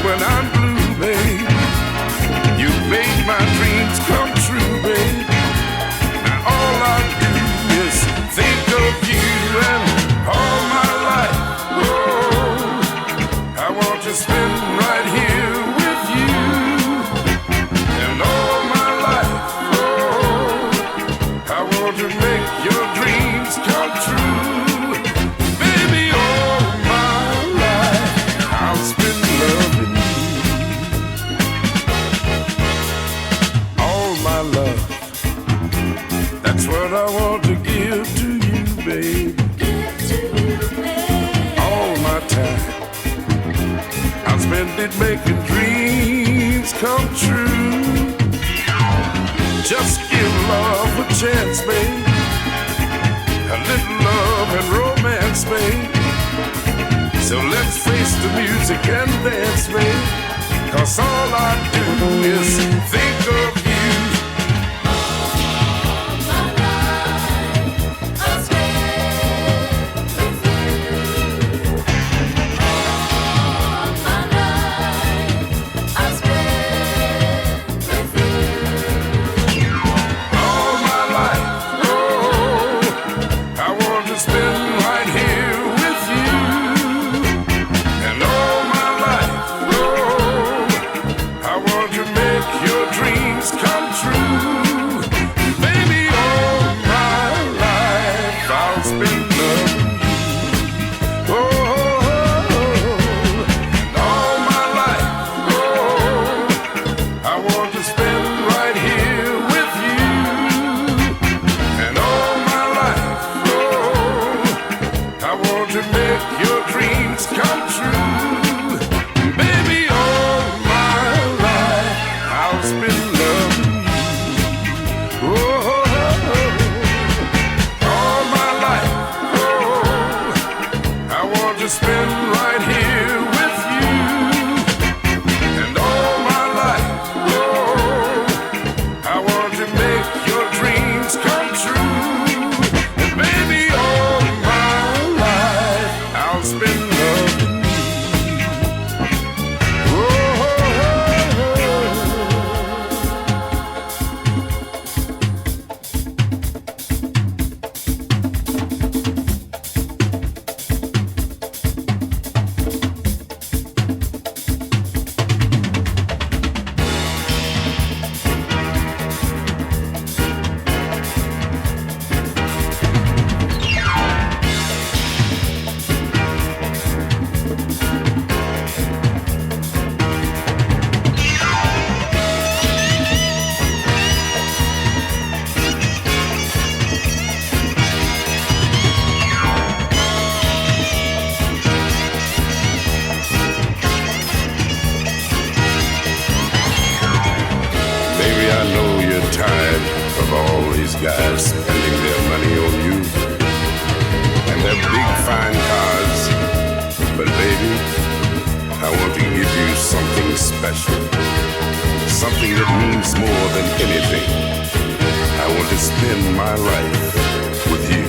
when I'm blue, babe. You made my dreams come true, babe. Now all I do is think of you, and all my life, oh, I want to spend right here with you. And all my life, oh, I want to make your dreams come true. Baby, all my life, I'll spend loving you. All my love, that's what I want to give to you, babe. All my time, I'll spend it making dreams come true. Just give love a chance, babe. A little love and romance, babe. So let's face the music and dance, babe. 'Cause all I do is think of you. Guys spending their money on you and their big fine cars. But baby, I want to give you something special, something that means more than anything. I want to spend my life with you.